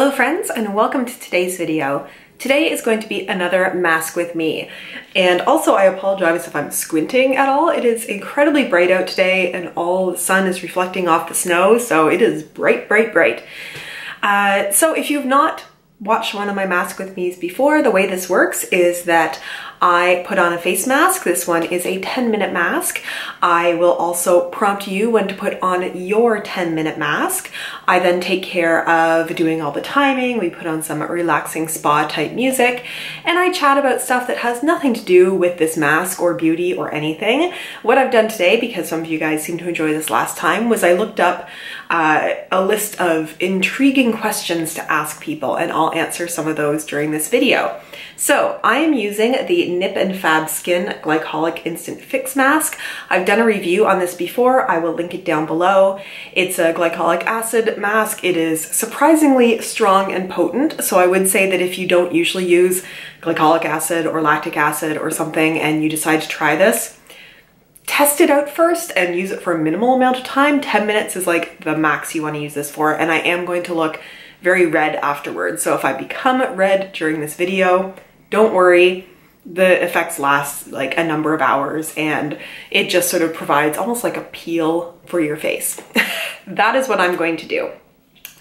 Hello friends, and welcome to today's video. Today is going to be another mask with me. And also I apologize if I'm squinting at all. It is incredibly bright out today and all the sun is reflecting off the snow, so it is bright, bright, bright. So if you've not watched one of my mask with me's before, the way this works is that I put on a face mask. This one is a 10-minute mask. I will also prompt you when to put on your 10-minute mask. I then take care of doing all the timing. We put on some relaxing spa type music, and I chat about stuff that has nothing to do with this mask or beauty or anything. What I've done today, because some of you guys seemed to enjoy this last time, was I looked up a list of intriguing questions to ask people, and I'll answer some of those during this video. So I am using the Nip and Fab Skin Glycolic Instant Fix Mask. I've done a review on this before. I will link it down below. It's a glycolic acid mask. It is surprisingly strong and potent. So I would say that if you don't usually use glycolic acid or lactic acid or something and you decide to try this, test it out first and use it for a minimal amount of time. 10 minutes is like the max you want to use this for, and I am going to look very red afterwards. So if I become red during this video, don't worry, the effects last like a number of hours and it just sort of provides almost like a peel for your face. That is what I'm going to do.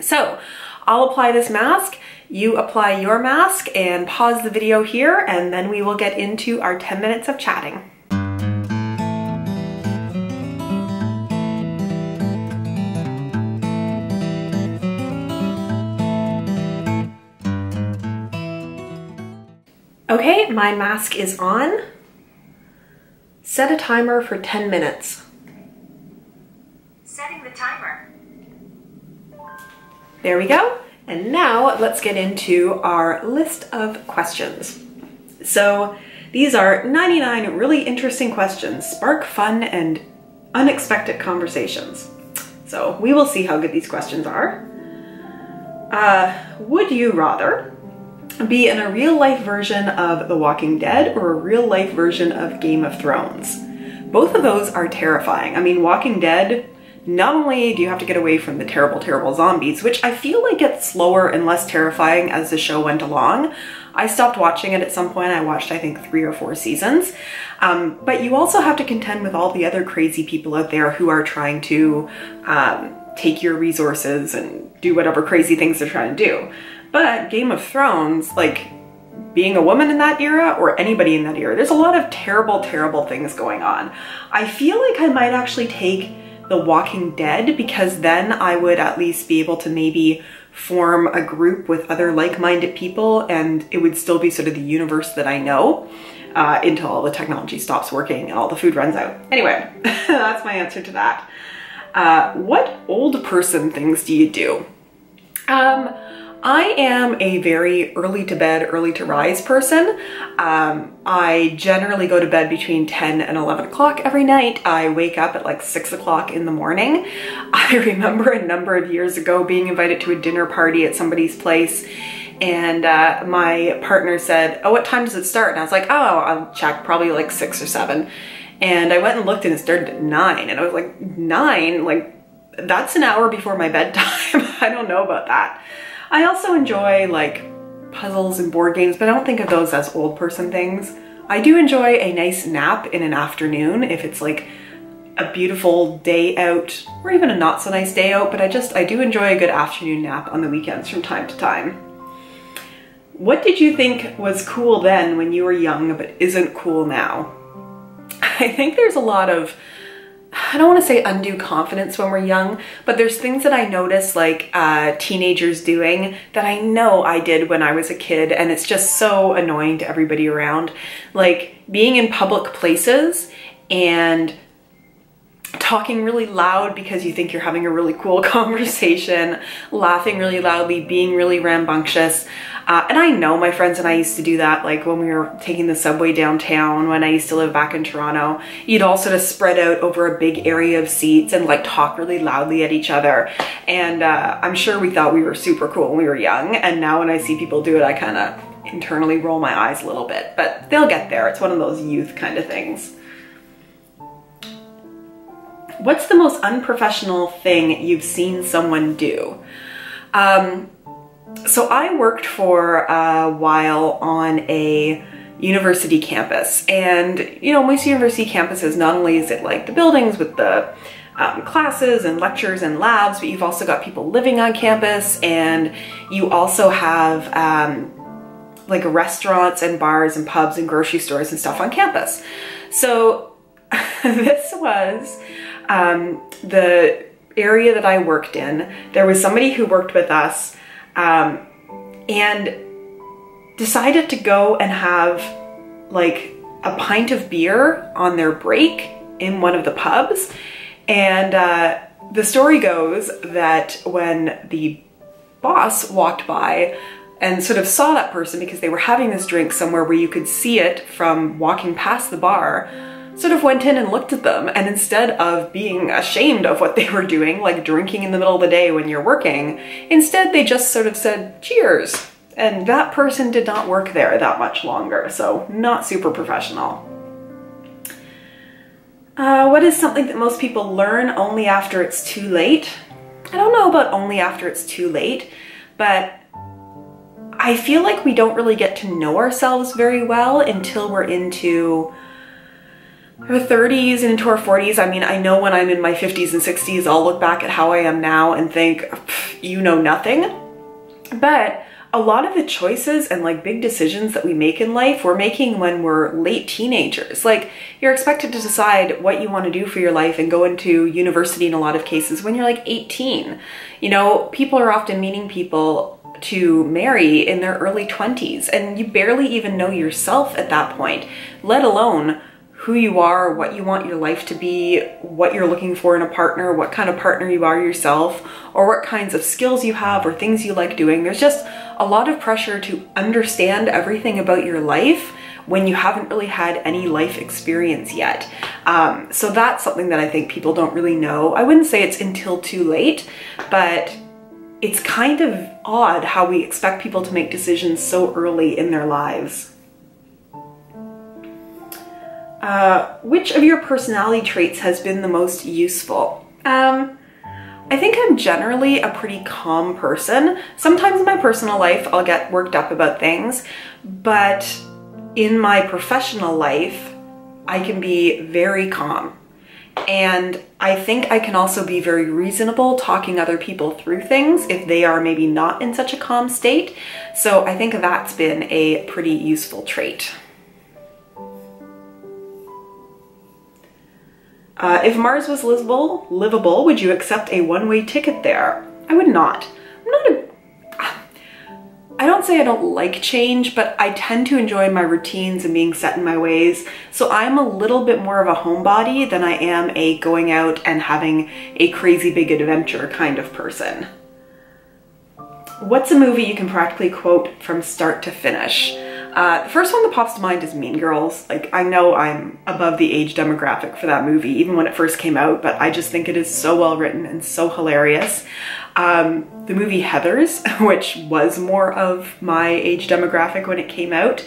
So I'll apply this mask, you apply your mask, and pause the video here, and then we will get into our 10 minutes of chatting. Okay, my mask is on. Set a timer for 10 minutes. Setting the timer. There we go. And now let's get into our list of questions. So these are 99 really interesting questions, spark fun and unexpected conversations. So we will see how good these questions are. Would you rather be in a real-life version of The Walking Dead or a real-life version of Game of Thrones? Both of those are terrifying. I mean, Walking Dead, not only do you have to get away from the terrible, terrible zombies, which I feel like gets slower and less terrifying as the show went along. I stopped watching it at some point. I watched, I think, 3 or 4 seasons. But you also have to contend with all the other crazy people out there who are trying to take your resources and do whatever crazy things they're trying to do. But Game of Thrones, like being a woman in that era or anybody in that era, there's a lot of terrible, terrible things going on. I feel like I might actually take The Walking Dead, because then I would at least be able to maybe form a group with other like-minded people, and it would still be sort of the universe that I know until all the technology stops working and all the food runs out. Anyway, that's my answer to that. What old person things do you do? I am a very early to bed, early to rise person. I generally go to bed between 10 and 11 o'clock every night. I wake up at like 6 o'clock in the morning. I remember a number of years ago being invited to a dinner party at somebody's place, and my partner said, "Oh, what time does it start?" And I was like, "Oh, I'll check, probably like 6 or 7. And I went and looked and it started at 9, and I was like, 9? Like, that's an hour before my bedtime. I don't know about that. I also enjoy like puzzles and board games, but I don't think of those as old person things. I do enjoy a nice nap in an afternoon if it's like a beautiful day out, or even a not so nice day out, but I do enjoy a good afternoon nap on the weekends from time to time. What did you think was cool then when you were young but isn't cool now? I think there's a lot of, I don't want to say undue confidence when we're young, but there's things that I notice like teenagers doing that I know I did when I was a kid, and it's just so annoying to everybody around. Like being in public places and talking really loud because you think you're having a really cool conversation, laughing really loudly, being really rambunctious. And I know my friends and I used to do that, like when we were taking the subway downtown, when I used to live back in Toronto. You'd all sort of spread out over a big area of seats and like talk really loudly at each other. And I'm sure we thought we were super cool when we were young. And now when I see people do it, I kind of internally roll my eyes a little bit, but they'll get there. It's one of those youth kind of things. What's the most unprofessional thing you've seen someone do? So I worked for a while on a university campus, and you know, most university campuses, not only is it like the buildings with the classes and lectures and labs, but you've also got people living on campus, and you also have like restaurants and bars and pubs and grocery stores and stuff on campus. So this was the area that I worked in. There was somebody who worked with us and decided to go and have like a pint of beer on their break in one of the pubs. And the story goes that when the boss walked by and sort of saw that person, because they were having this drink somewhere where you could see it from walking past the bar, sort of went in and looked at them, and instead of being ashamed of what they were doing, like drinking in the middle of the day when you're working, instead they just sort of said, cheers. And that person did not work there that much longer, so not super professional. What is something that most people learn only after it's too late? I don't know about only after it's too late, but I feel like we don't really get to know ourselves very well until we're into our 30s and into our 40s. I mean, I know when I'm in my 50s and 60s, I'll look back at how I am now and think, you know nothing. But a lot of the choices and like big decisions that we make in life, we're making when we're late teenagers. Like, you're expected to decide what you want to do for your life and go into university in a lot of cases when you're like 18. You know, people are often meeting people to marry in their early 20s, and you barely even know yourself at that point, let alone who you are, what you want your life to be, what you're looking for in a partner, what kind of partner you are yourself, or what kinds of skills you have or things you like doing. There's just a lot of pressure to understand everything about your life when you haven't really had any life experience yet. So that's something that I think people don't really know. I wouldn't say it's until too late, but it's kind of odd how we expect people to make decisions so early in their lives. Which of your personality traits has been the most useful? I think I'm generally a pretty calm person. Sometimes in my personal life, I'll get worked up about things, but in my professional life, I can be very calm. And I think I can also be very reasonable talking other people through things if they are maybe not in such a calm state. So I think that's been a pretty useful trait. If Mars was livable, would you accept a one-way ticket there? I would not. I don't say I don't like change, but I tend to enjoy my routines and being set in my ways. So I'm a little bit more of a homebody than I am a going out and having a crazy big adventure kind of person. What's a movie you can practically quote from start to finish? The first one that pops to mind is Mean Girls. Like, I know I'm above the age demographic for that movie, even when it first came out, but I just think it is so well written and so hilarious. The movie Heathers, which was more of my age demographic when it came out.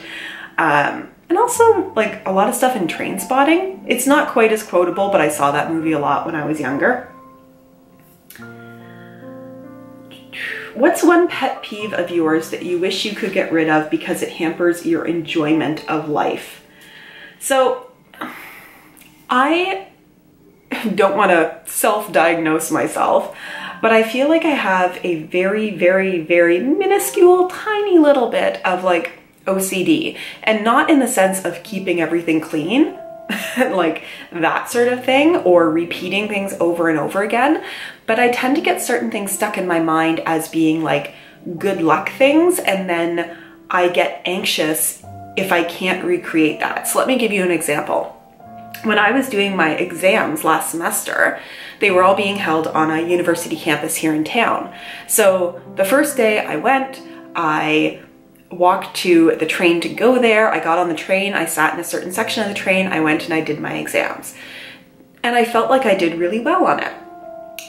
And also, like, a lot of stuff in Trainspotting. It's not quite as quotable, but I saw that movie a lot when I was younger. What's one pet peeve of yours that you wish you could get rid of because it hampers your enjoyment of life? So, I don't want to self-diagnose myself, but I feel like I have a very, very, very minuscule, tiny little bit of like OCD, and not in the sense of keeping everything clean, like that sort of thing, or repeating things over and over again. But I tend to get certain things stuck in my mind as being like good luck things, and then I get anxious if I can't recreate that. So let me give you an example. When I was doing my exams last semester, they were all being held on a university campus here in town. So the first day I went, I walked to the train to go there. I got on the train, I sat in a certain section of the train, I went and I did my exams. And I felt like I did really well on it.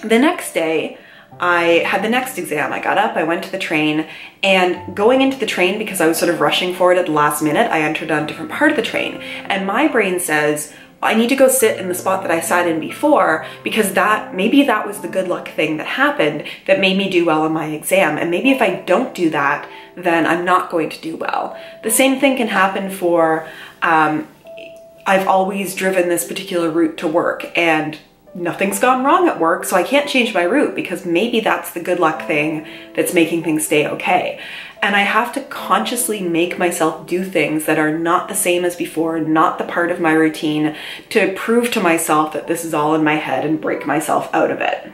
The next day, I had the next exam. I got up, I went to the train, and going into the train, because I was sort of rushing for it at the last minute, I entered on a different part of the train. And my brain says, I need to go sit in the spot that I sat in before, because maybe that was the good luck thing that happened that made me do well on my exam. And maybe if I don't do that, then I'm not going to do well. The same thing can happen for, I've always driven this particular route to work and nothing's gone wrong at work, so I can't change my route because maybe that's the good luck thing that's making things stay okay. And I have to consciously make myself do things that are not the same as before, not the part of my routine, to prove to myself that this is all in my head and break myself out of it.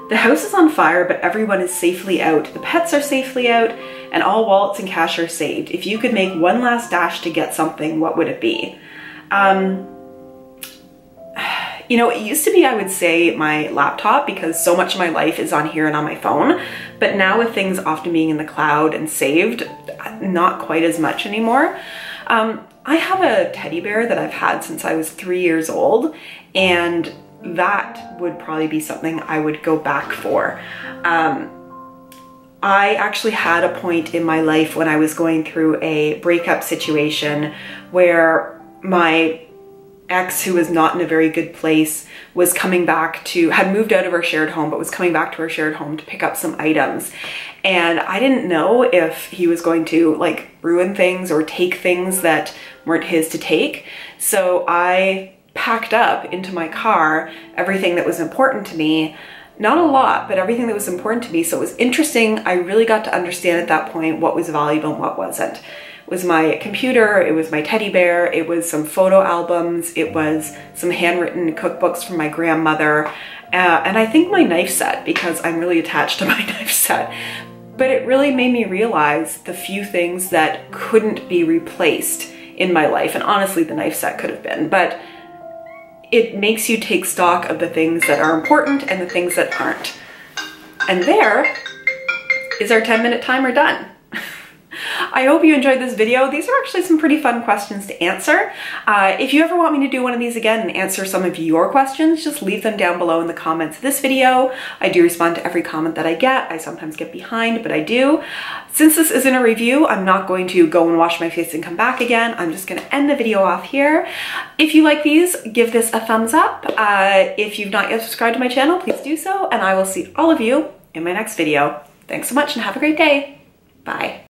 The house is on fire, but everyone is safely out. The pets are safely out, and all wallets and cash are saved. If you could make one last dash to get something, what would it be? You know, it used to be, I would say, my laptop, because so much of my life is on here and on my phone. But now with things often being in the cloud and saved, not quite as much anymore. I have a teddy bear that I've had since I was 3 years old, and that would probably be something I would go back for. I actually had a point in my life when I was going through a breakup situation where my ex, who was not in a very good place, was coming back to, had moved out of our shared home, but was coming back to our shared home to pick up some items. And I didn't know if he was going to like ruin things or take things that weren't his to take. So I packed up into my car everything that was important to me. Not a lot, but everything that was important to me. So it was interesting. I really got to understand at that point what was valuable and what wasn't. It was my computer, it was my teddy bear, it was some photo albums, it was some handwritten cookbooks from my grandmother, and I think my knife set, because I'm really attached to my knife set. But it really made me realize the few things that couldn't be replaced in my life, and honestly the knife set could have been, but it makes you take stock of the things that are important and the things that aren't. And there is our 10-minute timer done. I hope you enjoyed this video. These are actually some pretty fun questions to answer. If you ever want me to do one of these again and answer some of your questions, just leave them down below in the comments of this video. I do respond to every comment that I get. I sometimes get behind, but I do. Since this isn't a review, I'm not going to go and wash my face and come back again. I'm just going to end the video off here. If you like these, give this a thumbs up. If you've not yet subscribed to my channel, please do so, and I will see all of you in my next video. Thanks so much and have a great day. Bye.